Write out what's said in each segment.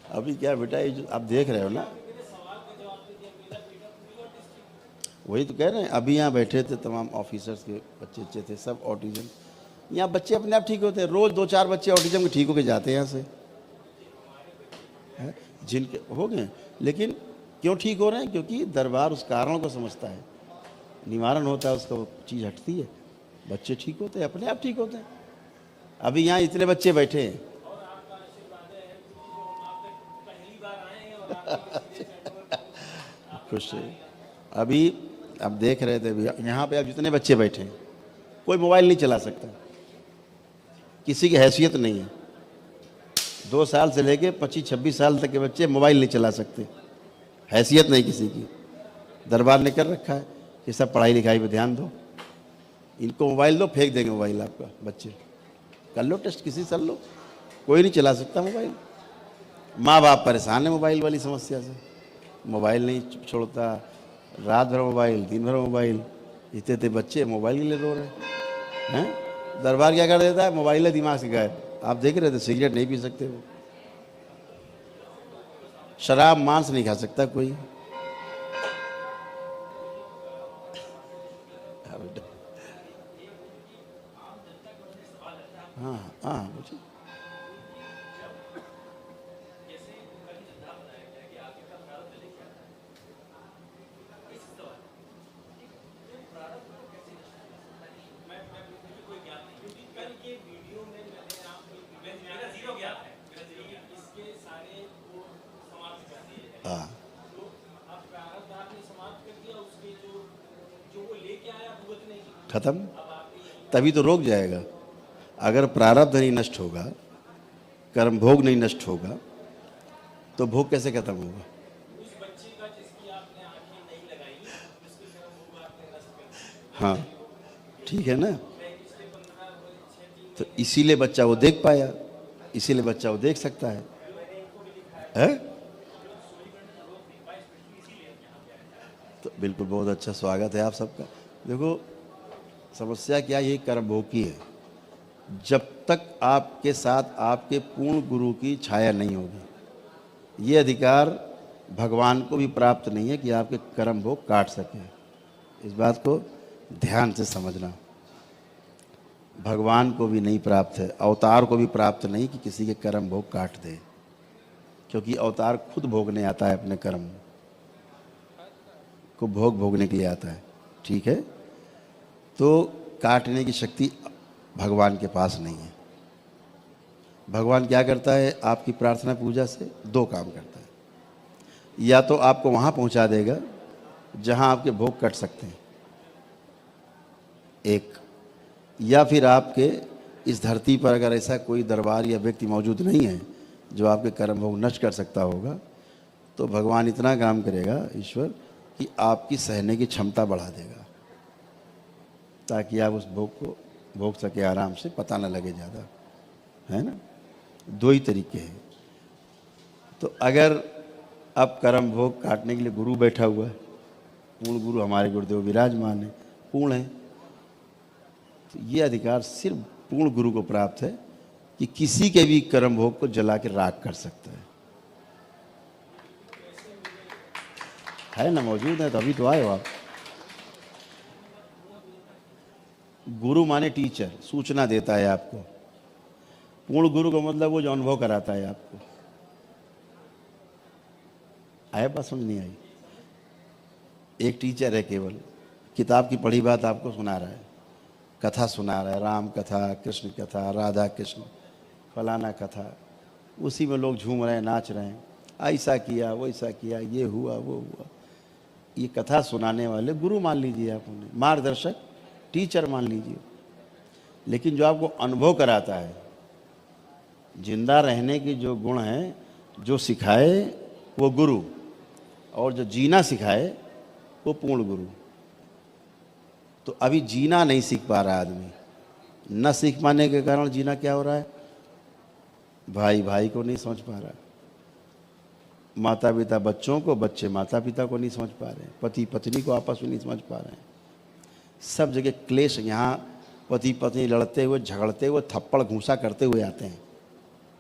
अभी क्या बेटा, ये जो आप देख रहे हो ना, वही तो कह रहे हैं। अभी यहाँ बैठे थे तमाम ऑफिसर्स के बच्चे अच्छे थे, सब ऑटिज्म। यहाँ बच्चे अपने आप ठीक होते हैं, रोज़ 2-4 बच्चे ऑटिज्म के ठीक होके जाते हैं यहाँ से, है? जिनके हो गए। लेकिन क्यों ठीक हो रहे हैं? क्योंकि दरबार उस कारण को समझता है, निवारण होता है उसका, वो चीज़ हटती है, बच्चे ठीक होते हैं, अपने आप ठीक होते हैं। अभी यहाँ इतने बच्चे बैठे हैं। खुश है। अभी आप देख रहे थे भैया, यहाँ पे अब जितने बच्चे बैठे हैं, कोई मोबाइल नहीं चला सकता, किसी की हैसियत नहीं है। 2 साल से लेके 25-26 साल तक के बच्चे मोबाइल नहीं चला सकते, हैसियत नहीं किसी की। दरबार ने कर रखा है कि सब पढ़ाई लिखाई पे ध्यान दो, इनको मोबाइल दो, फेंक देंगे मोबाइल आपका। बच्चे कर लो टेस्ट, किसी से लो, कोई नहीं चला सकता मोबाइल। माँ बाप परेशान है मोबाइल वाली समस्या से, मोबाइल नहीं छोड़ता, रात भर मोबाइल, दिन भर मोबाइल। इतने इतने बच्चे मोबाइल के लिए रो रहे हैं। दरबार क्या कर देता है? मोबाइल है दिमाग से गायब। आप देख रहे थे, सिगरेट नहीं पी सकते वो, शराब मांस नहीं खा सकता कोई। हाँ हाँ मुझे हाँ, खत्म। तभी तो रोक जाएगा। अगर प्रारब्ध नहीं नष्ट होगा, कर्म भोग नहीं नष्ट होगा, तो भोग कैसे खत्म होगा? हाँ ठीक है ना। तो इसीलिए बच्चा वो देख पाया, इसीलिए बच्चा वो देख सकता है? तो बिल्कुल, बहुत अच्छा स्वागत है आप सबका। देखो, समस्या क्या, ये कर्म भोग की है। जब तक आपके साथ आपके पूर्ण गुरु की छाया नहीं होगी, ये अधिकार भगवान को भी प्राप्त नहीं है कि आपके कर्म भोग काट सके। इस बात को ध्यान से समझना। भगवान को भी नहीं प्राप्त है, अवतार को भी प्राप्त नहीं कि किसी के कर्म भोग काट दे, क्योंकि अवतार खुद भोगने आता है, अपने कर्म को भोग भोगने के लिए आता है। ठीक है, तो काटने की शक्ति भगवान के पास नहीं है। भगवान क्या करता है? आपकी प्रार्थना पूजा से 2 काम करता है। या तो आपको वहाँ पहुँचा देगा जहाँ आपके भोग कट सकते हैं, एक, या फिर आपके इस धरती पर अगर ऐसा कोई दरबार या व्यक्ति मौजूद नहीं है जो आपके कर्म भोग नष्ट कर सकता होगा, तो भगवान इतना काम करेगा, ईश्वर, कि आपकी सहने की क्षमता बढ़ा देगा, ताकि आप उस भोग को भोग सके आराम से, पता न लगे ज़्यादा, है ना। 2 ही तरीके हैं। तो अगर अब कर्म भोग काटने के लिए गुरु बैठा हुआ है, पूर्ण गुरु हमारे गुरुदेव विराजमान है, पूर्ण है, तो ये अधिकार सिर्फ पूर्ण गुरु को प्राप्त है कि किसी के भी कर्म भोग को जला के राख कर सकता है ना। मौजूद है तो अभी तो आए हो आप। गुरु माने टीचर, सूचना देता है आपको। पूर्ण गुरु का मतलब वो जो अनुभव कराता है आपको। आया बात समझ नहीं आई? एक टीचर है, केवल किताब की पढ़ी बात आपको सुना रहा है, कथा सुना रहा है, राम कथा, कृष्ण कथा, राधा कृष्ण, फलाना कथा, उसी में लोग झूम रहे हैं, नाच रहे हैं, ऐसा किया वैसा किया, ये हुआ वो हुआ। ये कथा सुनाने वाले गुरु मान लीजिए आप उन्हें, मार्गदर्शक, टीचर मान लीजिए। लेकिन जो आपको अनुभव कराता है, जिंदा रहने की जो गुण है, जो सिखाए वो गुरु, और जो जीना सिखाए वो पूर्ण गुरु। तो अभी जीना नहीं सीख पा रहा आदमी। न सीख पाने के कारण जीना क्या हो रहा है? भाई भाई को नहीं समझ पा रहा, माता पिता बच्चों को, बच्चे माता पिता को नहीं समझ पा रहे, पति पत्नी को आपस में नहीं समझ पा रहे हैं। सब जगह क्लेश। यहाँ पति पत्नी लड़ते हुए, झगड़ते हुए, थप्पड़ घूंसा करते हुए आते हैं।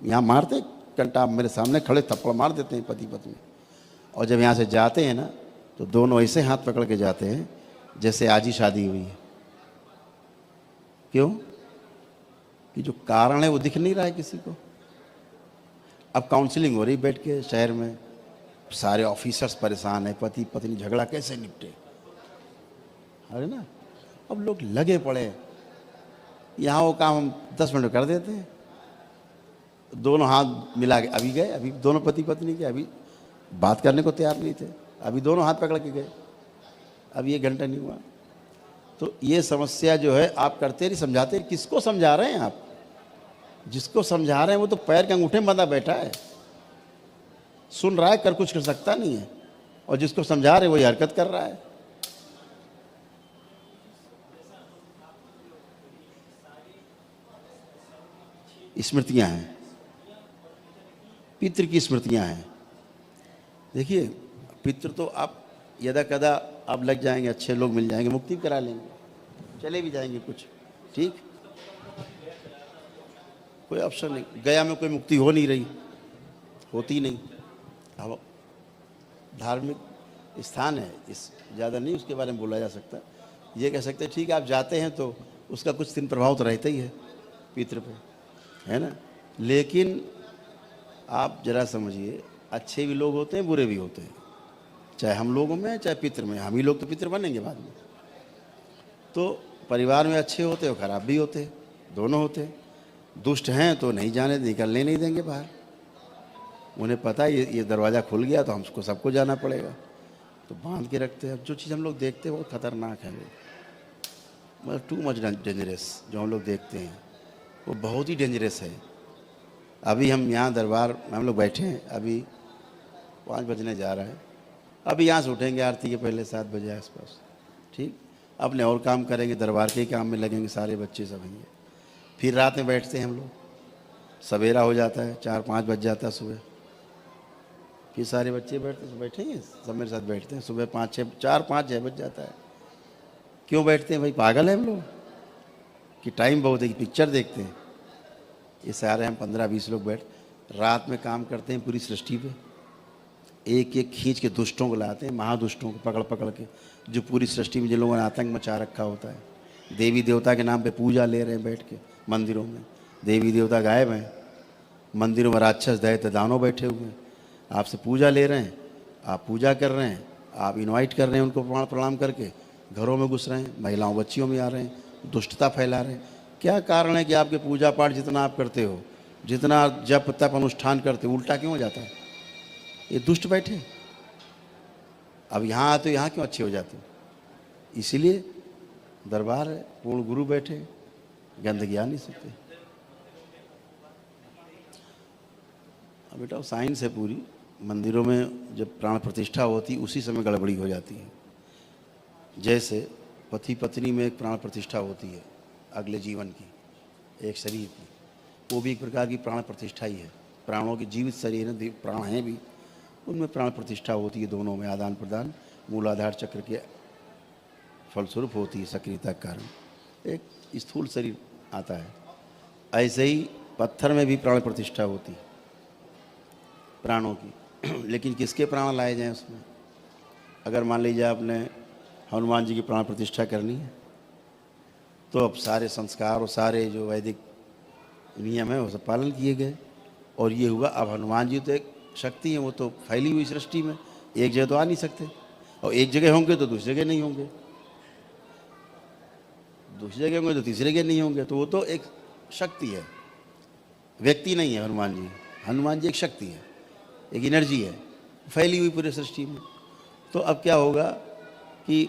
यहाँ मारते घंटा आप मेरे सामने खड़े थप्पड़ मार देते हैं पति पत्नी, और जब यहाँ से जाते हैं ना तो दोनों ऐसे हाथ पकड़ के जाते हैं जैसे आज ही शादी हुई है। क्यों? कि जो कारण है वो दिख नहीं रहा है किसी को। अब काउंसलिंग हो रही बैठ के शहर में, सारे ऑफिसर्स परेशान है, पति पत्नी झगड़ा कैसे निपटे, अरे ना। अब लोग लगे पड़े, यहाँ वो काम हम 10 मिनट में कर देते हैं। दोनों हाथ मिला के अभी गए, अभी दोनों पति पत्नी के अभी बात करने को तैयार नहीं थे, अभी दोनों हाथ पकड़ के गए, अभी 1 घंटा नहीं हुआ। तो ये समस्या जो है आप करते नहीं, समझाते। किसको समझा रहे हैं आप? जिसको समझा रहे हैं वो तो पैर के अंगूठे में बंधा बैठा है, सुन रहा है, कर कुछ कर सकता नहीं है, और जिसको समझा रहे वही हरकत कर रहा है। स्मृतियां हैं, पितृ की स्मृतियां हैं। देखिए पितृ तो आप यदा कदा आप लग जाएंगे, अच्छे लोग मिल जाएंगे, मुक्ति भी करा लेंगे, चले भी जाएंगे कुछ, ठीक, कोई ऑप्शन नहीं। गया में कोई मुक्ति हो नहीं रही, होती नहीं। अब धार्मिक स्थान है, इस ज़्यादा नहीं उसके बारे में बोला जा सकता। ये कह सकते हैं ठीक है आप जाते हैं तो उसका कुछ दिन प्रभाव तो रहता ही है पितृ पे, है ना। लेकिन आप जरा समझिए, अच्छे भी लोग होते हैं, बुरे भी होते हैं, चाहे हम लोगों में चाहे पितृ में। हम ही लोग तो पितृ बनेंगे बाद में। तो परिवार में अच्छे होते हैं और खराब भी होते हैं, दोनों होते हैं। दुष्ट हैं तो नहीं जाने, निकलने नहीं देंगे बाहर, उन्हें पता है ये दरवाज़ा खुल गया तो हमको सबको जाना पड़ेगा, तो बांध के रखते हैं। जो चीज़ हम लोग देखते हैं बहुत खतरनाक है, मतलब टू मच डेंजरस। जो हम लोग देखते हैं वो बहुत ही डेंजरस है। अभी हम यहाँ दरबार में हम लोग बैठे हैं, अभी 5 बजने जा रहा है, अभी यहाँ से उठेंगे आरती के पहले 7 बजे आसपास, ठीक, अपने और काम करेंगे, दरबार के काम में लगेंगे, सारे बच्चे सब हैं। फिर रात में बैठते हैं हम लोग, सवेरा हो जाता है, 4-5 बज जाता है सुबह, फिर सारे बच्चे बैठेंगे सब मेरे साथ बैठते हैं, सुबह 4-5-6 बज जाता है। क्यों बैठते हैं भाई? पागल है हम लोग कि टाइम बहुत है कि पिक्चर देखते हैं। ये सारे हम 15-20 लोग बैठ रात में काम करते हैं पूरी सृष्टि पे, एक एक खींच के दुष्टों को लाते हैं, महादुष्टों को पकड़ पकड़ के, जो पूरी सृष्टि में जिन लोगों ने आतंक मचा रखा होता है। देवी देवता के नाम पे पूजा ले रहे हैं बैठ के मंदिरों में, देवी देवता गायब हैं, मंदिरों में राक्षस दैत्य दानव बैठे हुए हैं, आपसे पूजा ले रहे हैं, आप पूजा कर रहे हैं, आप इनवाइट कर रहे हैं उनको, प्रणाम करके घरों में घुस रहे हैं, महिलाओं बच्चियों में आ रहे हैं, दुष्टता फैला रहे हैं। क्या कारण है कि आपके पूजा पाठ जितना आप करते हो, जितना जप तप अनुष्ठान करते हो, उल्टा क्यों हो जाता है? ये दुष्ट बैठे। अब यहाँ आते हो, यहाँ क्यों अच्छे हो जाते हो? इसीलिए दरबार है, पूर्ण गुरु बैठे, गंदगी आ नहीं सकते। अब बेटा साइंस है पूरी, मंदिरों में जब प्राण प्रतिष्ठा होती उसी समय गड़बड़ी हो जाती है। जैसे पति पत्नी में एक प्राण प्रतिष्ठा होती है अगले जीवन की, एक शरीर की, वो भी एक प्रकार की प्राण प्रतिष्ठा ही है। प्राणों के जीवित शरीर है, प्राण हैं भी, उनमें प्राण प्रतिष्ठा होती है, दोनों में आदान प्रदान मूलाधार चक्र के फलस्वरूप होती है, सक्रियता के कारण एक स्थूल शरीर आता है। ऐसे ही पत्थर में भी प्राण प्रतिष्ठा होती है प्राणों की। लेकिन किसके प्राण लाए जाएं उसमें? अगर मान लीजिए आपने हनुमान जी की प्राण प्रतिष्ठा करनी है तो अब सारे संस्कार और सारे जो वैदिक नियम है वो सब पालन किए गए, और ये हुआ। अब हनुमान जी तो एक शक्ति है, वो तो फैली हुई सृष्टि में, एक जगह तो आ नहीं सकते, और एक जगह होंगे तो दूसरी जगह नहीं होंगे, दूसरी जगह होंगे तो तीसरी जगह नहीं होंगे। तो वो तो एक शक्ति है, व्यक्ति नहीं है हनुमान जी। हनुमान जी एक शक्ति है, एक एनर्जी है, फैली हुई पूरी सृष्टि में। तो अब क्या होगा कि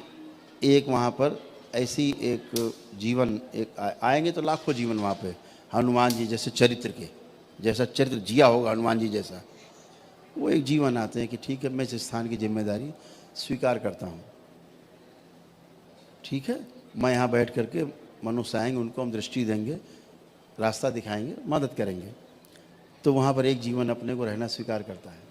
एक वहाँ पर ऐसी एक जीवन एक आएंगे तो लाखों जीवन वहाँ पे हनुमान जी जैसे चरित्र के, जैसा चरित्र जिया होगा हनुमान जी जैसा, वो एक जीवन आते हैं कि ठीक है मैं इस स्थान की जिम्मेदारी स्वीकार करता हूँ, ठीक है मैं यहाँ बैठ करके, मनुष्य आएंगे उनको हम दृष्टि देंगे, रास्ता दिखाएंगे, मदद करेंगे। तो वहाँ पर एक जीवन अपने को रहना स्वीकार करता है।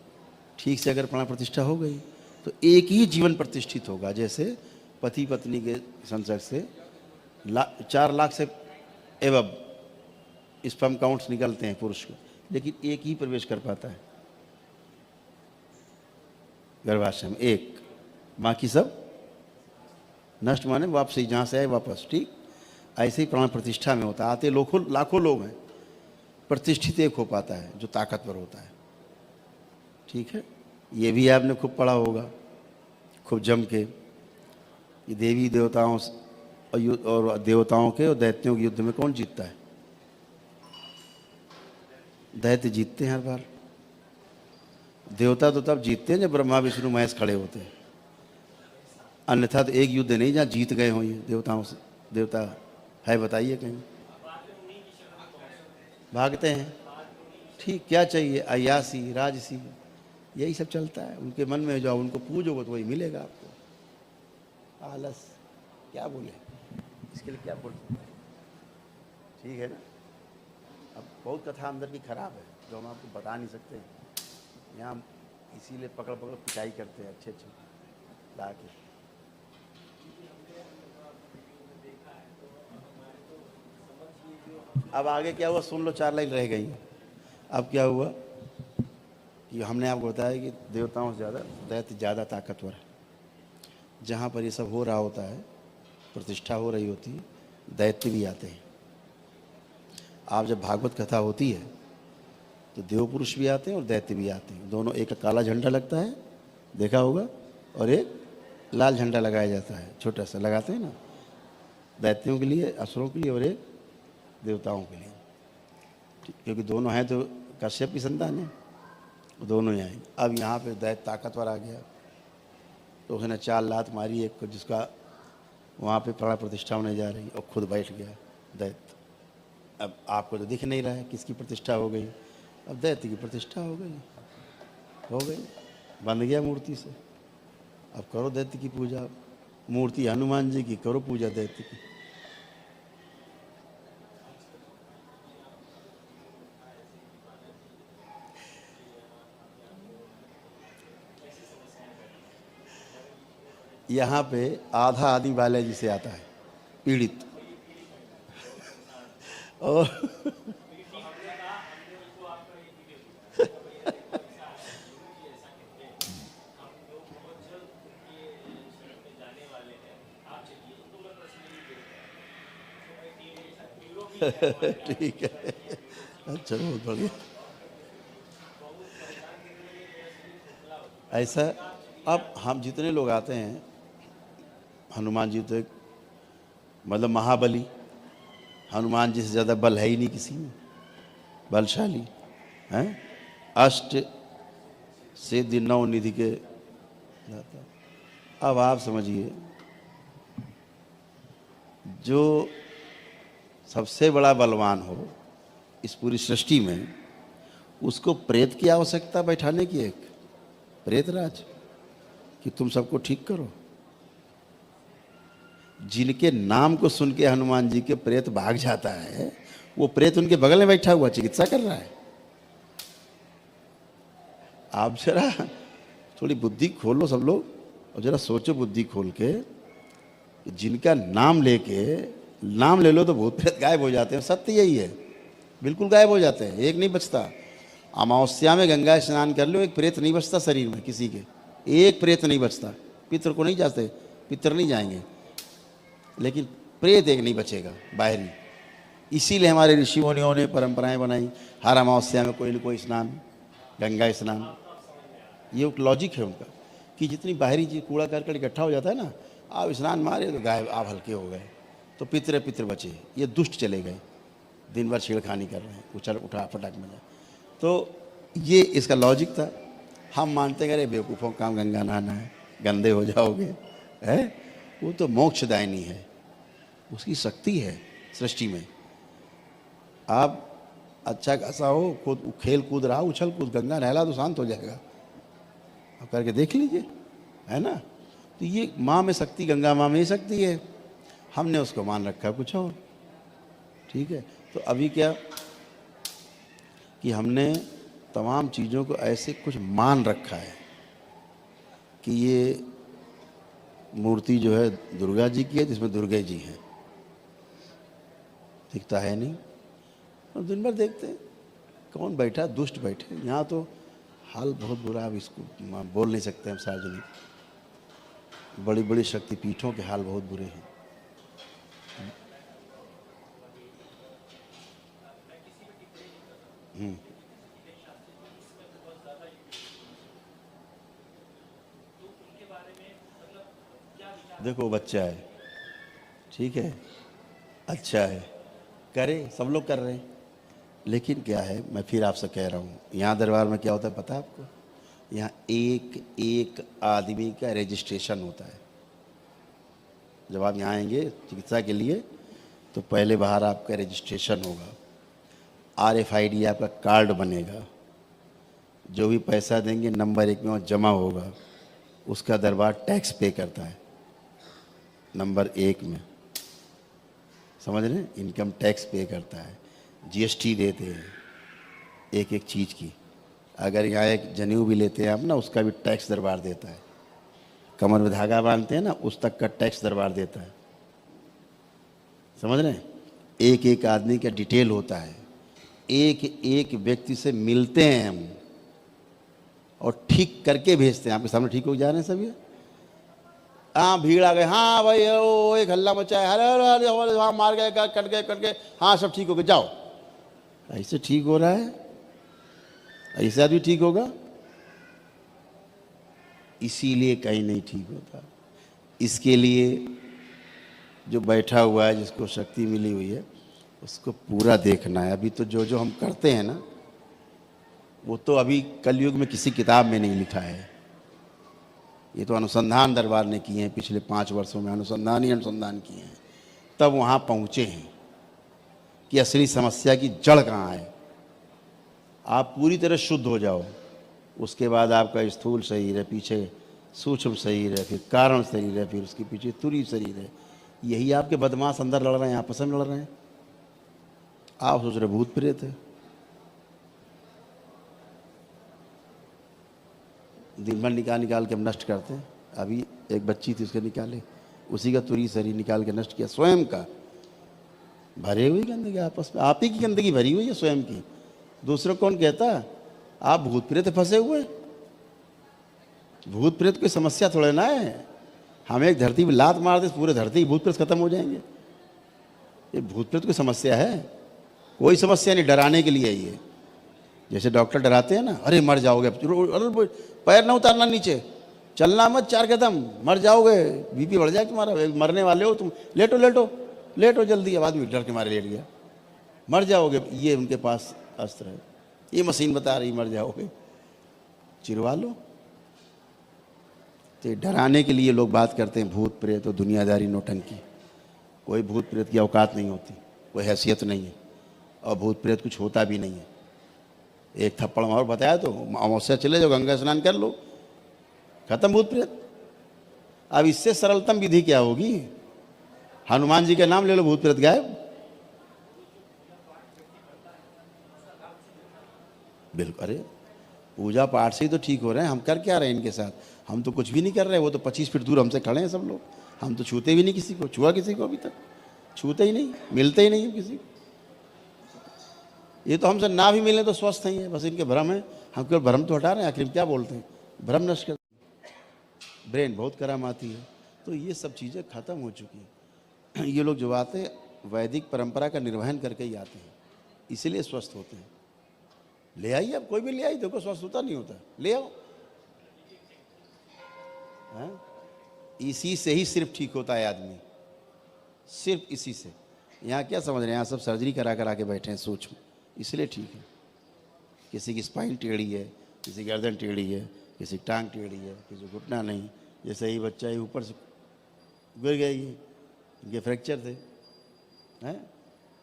ठीक से अगर प्राण प्रतिष्ठा हो गई तो एक ही जीवन प्रतिष्ठित होगा। जैसे पति पत्नी के संसर्ग से 4 लाख से एवं स्पर्म काउंट्स निकलते हैं पुरुष को, लेकिन एक ही प्रवेश कर पाता है गर्भाशय में, एक, बाकी सब नष्ट, माने वापसी, जहाँ से आए वापस। ठीक ऐसे ही प्राण प्रतिष्ठा में होता है, आते लाखों लोग हैं, प्रतिष्ठित एक हो पाता है जो ताकतवर होता है। ठीक है, ये भी आपने खूब पढ़ा होगा, खूब जम के, कि देवी देवताओं और देवताओं के और दैत्यों के युद्ध में कौन जीतता है? दैत्य जीतते हैं हर बार। देवता तो तब जीतते हैं जब ब्रह्मा विष्णु महेश खड़े होते हैं, अन्यथा तो एक युद्ध नहीं जहाँ जीत गए हों ये देवताओं से। देवता है बताइए कहीं? भागते हैं। ठीक, क्या चाहिए? अयासी, राजसी, यही सब चलता है उनके मन में। जाओ उनको पूजोगे तो वही मिलेगा आपको। आलस, क्या बोले इसके लिए, क्या बोले? ठीक है ना। अब बहुत कथा अंदर की खराब है जो हम आपको बता नहीं सकते यहाँ, इसीलिए पकड़ पकड़ पिटाई करते हैं अच्छे ला के। अब आगे क्या हुआ सुन लो, 4 लाइन रह गई। अब क्या हुआ कि हमने आपको बताया कि देवताओं से ज़्यादा दैत्य ज़्यादा ताकतवर है। जहाँ पर ये सब हो रहा होता है, प्रतिष्ठा हो रही होती है, दैत्य भी आते हैं। आप जब भागवत कथा होती है तो देव पुरुष भी आते हैं और दैत्य भी आते हैं। दोनों, एक काला झंडा लगता है, देखा होगा, और एक लाल झंडा लगाया जाता है, छोटा सा लगाते हैं ना, दैत्यों के लिए, असुरों के लिए, और एक देवताओं के लिए। क्योंकि दोनों हैं तो कश्यप की संतान है, दोनों ही आए। अब यहाँ पे दैत्य ताकतवर आ गया तो उसने 4 लात मारी एक को, जिसका वहाँ पे प्राण प्रतिष्ठा होने जा रही, और खुद बैठ गया दैत्य। अब आपको तो दिख नहीं रहा है किसकी प्रतिष्ठा हो गई, अब दैत्य की प्रतिष्ठा हो गई, बन गया मूर्ति से। अब करो दैत्य की पूजा, मूर्ति हनुमान जी की, करो पूजा दैत्य की। यहाँ पे आधा आदि बालाजी से आता है, पीड़ित। और ठीक है, अच्छा, बहुत बढ़िया। ऐसा, अब हम जितने लोग आते हैं, हनुमान जी तो एक मतलब महाबली, हनुमान जी से ज़्यादा बल है ही नहीं किसी में, बलशाली हैं, अष्ट सिद्धि 9 निधि के दाता। अब आप समझिए, जो सबसे बड़ा बलवान हो इस पूरी सृष्टि में, उसको प्रेत की आवश्यकता बैठाने की, एक प्रेतराज, कि तुम सबको ठीक करो। जिनके नाम को सुन के हनुमान जी के प्रेत भाग जाता है, वो प्रेत उनके बगल में बैठा हुआ चिकित्सा कर रहा है। आप जरा थोड़ी बुद्धि खोलो सब लोग, और जरा सोचो बुद्धि खोल के, जिनका नाम ले लो तो भूत प्रेत गायब हो जाते हैं। सत्य यही है, बिल्कुल गायब हो जाते हैं, एक नहीं बचता। अमावस्या में गंगा स्नान कर लो, एक प्रेत नहीं बचता शरीर में किसी के, एक प्रेत नहीं बचता। पितर को नहीं जाते, पितर नहीं जाएंगे, लेकिन प्रेत एक नहीं बचेगा बाहरी। इसीलिए हमारे ऋषि मुनियों ने परंपराएं बनाई, हर अमावस्या में कोई न कोई स्नान, गंगा स्नान। ये एक लॉजिक है उनका, कि जितनी बाहरी चीज कूड़ा करकट इकट्ठा हो जाता है ना, आप स्नान मारे तो गायब, आप हल्के हो गए, तो पितर बचे। ये दुष्ट चले गए, दिन भर छेड़खानी कर रहे हैं, उठा फटाक में जाए। तो ये इसका लॉजिक था। हम मानते हैं अरे बेवकूफ़ों काम गंगा नहाना है, गंदे हो जाओगे, है वो तो मोक्षदायिनी है, उसकी शक्ति है सृष्टि में। आप अच्छा खासा हो, खुद खेल कूद रहा, उछल कूद, गंगा नहला तो शांत हो जाएगा, आप करके देख लीजिए, है ना। तो ये माँ में शक्ति, गंगा माँ में ही शक्ति है, हमने उसको मान रखा कुछ और। ठीक है, तो अभी क्या कि हमने तमाम चीज़ों को ऐसे कुछ मान रखा है कि ये मूर्ति जो है दुर्गा जी की है, जिसमें दुर्गा जी हैं, दिखता है नहीं, और दिन भर देखते हैं कौन बैठा? दुष्ट बैठे यहाँ तो। हाल बहुत बुरा, अब इसको बोल नहीं सकते हम सार्वजनिक। बड़ी बड़ी शक्तिपीठों के हाल बहुत बुरे हैं। देखो बच्चा है, ठीक है, अच्छा है, करे, सब लोग कर रहे हैं, लेकिन क्या है, मैं फिर आपसे कह रहा हूँ, यहाँ दरबार में क्या होता है पता है आपको? यहाँ एक एक आदमी का रजिस्ट्रेशन होता है। जब आप यहाँ आएंगे चिकित्सा के लिए तो पहले बाहर आपका रजिस्ट्रेशन होगा, RFID आपका कार्ड बनेगा, जो भी पैसा देंगे नंबर 1 में वहाँ जमा होगा, उसका दरबार टैक्स पे करता है नंबर 1 में, समझ रहे हैं? इनकम टैक्स पे करता है, GST देते हैं एक एक चीज़ की। अगर यहाँ एक जनेऊ भी लेते हैं आप ना, उसका भी टैक्स दरबार देता है। कमर में धागा बांधते हैं ना, उस तक का टैक्स दरबार देता है, समझ रहे हैं? एक एक आदमी का डिटेल होता है, एक एक व्यक्ति से मिलते हैं हम और ठीक करके भेजते हैं। आपके सामने ठीक हो जा रहे हैं सब ये? हाँ भीड़ आ गए, हाँ भाई ओ एक हल्ला मचा है, अरे हाँ मार गए, कट गए, हाँ सब ठीक हो गए, जाओ। ऐसे ठीक हो रहा है? ऐसा भी ठीक होगा? इसीलिए कहीं नहीं ठीक होता। इसके लिए जो बैठा हुआ है, जिसको शक्ति मिली हुई है, उसको पूरा देखना है। अभी तो जो जो हम करते हैं ना, वो तो अभी कलयुग में किसी किताब में नहीं लिखा है। ये तो अनुसंधान दरबार ने किए हैं, पिछले 5 वर्षों में अनुसंधान ही अनुसंधान किए हैं, तब वहाँ पहुँचे हैं कि असली समस्या की जड़ कहाँ है। आप पूरी तरह शुद्ध हो जाओ, उसके बाद आपका स्थूल शरीर है, पीछे सूक्ष्म शरीर है, फिर कारण शरीर है, फिर उसके पीछे तुरीय शरीर है। यही आपके बदमाश अंदर लड़ रहे हैं, आपस में लड़ रहे हैं। आप सोच रहे भूत प्रेत है। दिन भर निकाल के हम नष्ट करते हैं। अभी एक बच्ची थी, उसके निकाले, उसी का तुरीय शरीर निकाल के नष्ट किया, स्वयं का। भरे हुई गंदगी आपस में, आप ही की गंदगी भरी हुई है स्वयं की। दूसरों कौन कहता? आप भूत प्रेत फंसे हुए। भूत प्रेत कोई समस्या थोड़े ना है। हम एक धरती में लात मार दे, पूरे धरती भूत प्रेत खत्म हो जाएंगे। ये भूत प्रेत कोई समस्या है? कोई समस्या नहीं, डराने के लिए है ये। जैसे डॉक्टर डराते हैं ना, अरे मर जाओगे, अरे पैर ना उतारना नीचे, चलना मत 4 कदम, मर जाओगे, BP बढ़ जाए तुम्हारा, मरने वाले हो तुम, लेटो लेटो लेटो जल्दी। अब आदमी डर के मारे लेट गया, मर जाओगे। ये उनके पास अस्त्र है, ये मशीन बता रही मर जाओगे, चिरवा लो। तो डराने के लिए लोग बात करते हैं भूत प्रेत और दुनियादारी नौटंकी। कोई भूत प्रेत की औकात नहीं होती, कोई हैसियत नहीं है, और भूत प्रेत कुछ होता भी नहीं है। एक थप्पड़ मारो बताया तो अमावस्या चले जाओ, गंगा स्नान कर लो, खत्म भूत प्रेत। अब इससे सरलतम विधि क्या होगी? हनुमान जी का नाम ले लो, भूत प्रेत गायब। बिल्कुल। अरे पूजा पाठ से ही तो ठीक हो रहे हैं। हम कर क्या रहे हैं इनके साथ? हम तो कुछ भी नहीं कर रहे। वो तो 25 फीट दूर हमसे खड़े हैं सब लोग। हम तो छूते भी नहीं किसी को, छुआ किसी को अभी तक, छूते ही नहीं, मिलते ही नहीं हम किसी को। ये तो हमसे ना भी मिले तो स्वस्थ नहीं है, बस इनके भ्रम है। हम केवल भ्रम तो हटा रहे हैं, आखिर क्या बोलते हैं, भ्रम नष्ट कर। ब्रेन बहुत करामाती है। तो ये सब चीज़ें खत्म हो चुकी हैं। ये लोग जो आते हैं वैदिक परंपरा का निर्वहन करके ही आते हैं, इसीलिए स्वस्थ होते हैं। ले आइए, अब कोई भी ले आई, देखो स्वस्थ होता नहीं होता, ले आओ। हाँ? इसी से ही सिर्फ ठीक होता है आदमी, सिर्फ इसी से। यहाँ क्या समझ रहे हैं? यहाँ सब सर्जरी करा के बैठे हैं सूक्ष्म, इसलिए ठीक है। किसी की स्पाइन टेढ़ी है, किसी की गर्दन टेढ़ी है, किसी की टांग टेढ़ी है, किसी को घुटना नहीं। जैसे ही बच्चा ही ऊपर से गिर गया, ये इनके फ्रैक्चर थे, हैं,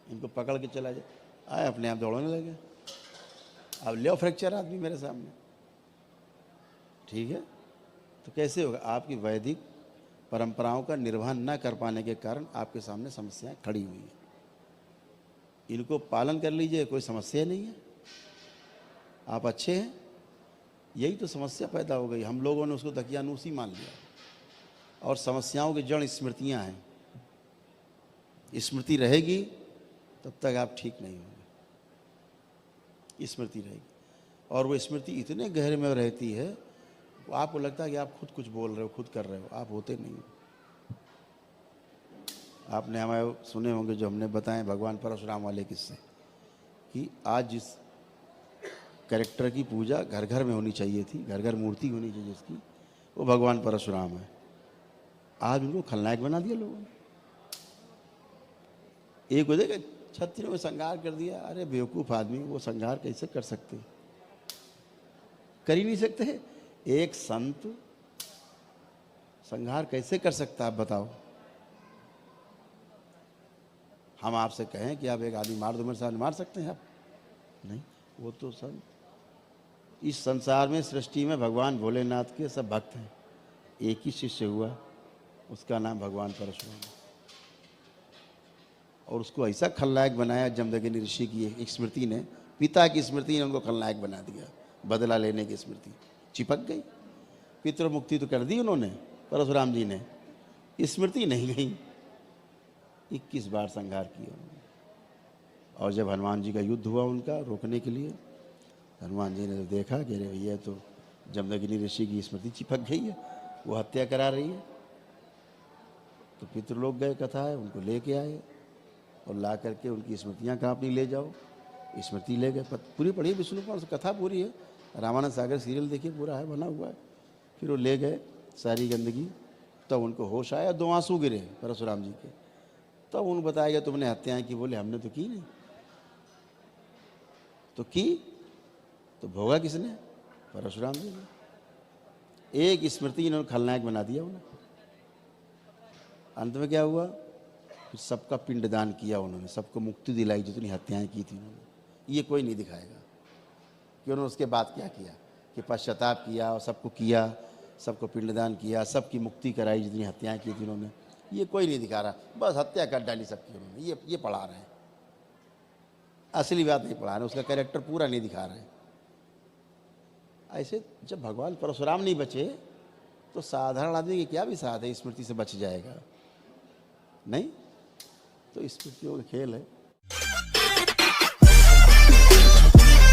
इनको पकड़ के चला जाए, आए अपने आप दौड़ने लगे। अब ले फ्रैक्चर आदमी मेरे सामने, ठीक है। तो कैसे होगा? आपकी वैदिक परंपराओं का निर्वहन न कर पाने के कारण आपके सामने समस्याएं खड़ी हुई हैं। इनको पालन कर लीजिए, कोई समस्या नहीं है, आप अच्छे हैं। यही तो समस्या पैदा हो गई, हम लोगों ने उसको दकियानूसी मान लिया। और समस्याओं की जड़ स्मृतियां हैं। स्मृति रहेगी तब तक आप ठीक नहीं होंगे। स्मृति रहेगी। और वो स्मृति इतने गहरे में रहती है, आपको लगता है कि आप खुद कुछ बोल रहे हो, खुद कर रहे हो, आप होते नहीं हो। आपने हमारे सुने होंगे जो हमने बताए भगवान परशुराम वाले किस्से, कि आज जिस कैरेक्टर की पूजा घर घर में होनी चाहिए थी, घर घर मूर्ति होनी चाहिए जिसकी, वो भगवान परशुराम है। आज उनको खलनायक बना दिया लोगों ने। एक वजह के छत्रियों में संहार कर दिया। अरे बेवकूफ़ आदमी, वो संहार कैसे कर सकते? कर ही नहीं सकते। एक संत संहार कैसे कर सकता है, आप बताओ? हम आपसे कहें कि आप एक आदमी मार दो, मेरे साथ मार सकते हैं आप? नहीं। वो तो संत, इस संसार में, सृष्टि में भगवान भोलेनाथ के सब भक्त हैं। एक ही शिष्य हुआ, उसका नाम भगवान परशुराम, और उसको ऐसा खलनायक बनाया जमदग्नि ऋषि की एक स्मृति ने, पिता की स्मृति ने उनको खलनायक बना दिया। बदला लेने की स्मृति चिपक गई। पितृ मुक्ति तो कर दी उन्होंने, परशुराम जी ने, स्मृति नहीं गई। 21 बार संहार किया उन्होंने। और जब हनुमान जी का युद्ध हुआ उनका रोकने के लिए, हनुमान जी ने तो देखा कि अरे भैया तो जमदग्नि ऋषि की स्मृति चिपक गई है, वो हत्या करा रही है। तो पितृलोक गए, कथा है, उनको लेके आए और ला करके उनकी स्मृतियाँ कहाँ अपनी ले जाओ, स्मृति ले गए। पूरी पढ़िए विष्णु पुराण, कथा पूरी है, रामानंद सागर सीरियल देखिए, पूरा है, बना हुआ है। फिर वो ले गए सारी गंदगी, तब उनको होश आया, 2 आंसू गिरे परशुराम जी के। तब उनको बताया गया तुमने हत्याएं की। बोले हमने तो की नहीं। तो की तो भोगा किसने? परशुराम जी ने। एक स्मृति इन्होंने खलनायक बना दिया उन्हें। अंत में क्या हुआ? फिर सबका पिंडदान किया उन्होंने, सबको मुक्ति दिलाई जितनी हत्याएं की थी उन्होंने। ये कोई नहीं दिखाएगा कि उन्होंने उसके बाद क्या किया, कि पश्चाताप किया और सबको किया, सबको पिंडदान किया, सबकी मुक्ति कराई जितनी हत्याएं की थी उन्होंने। ये कोई नहीं दिखा रहा, बस हत्या कर डाली सबकी उन्होंने। ये पढ़ा रहे हैं, असली बात नहीं पढ़ा रहे, उसका कैरेक्टर पूरा नहीं दिखा रहे। ऐसे जब भगवान परशुराम नहीं बचे तो साधारण आदमी की क्या भी साथ है, स्मृति से बच जाएगा? नहीं। तो स्मृतियों का खेल है।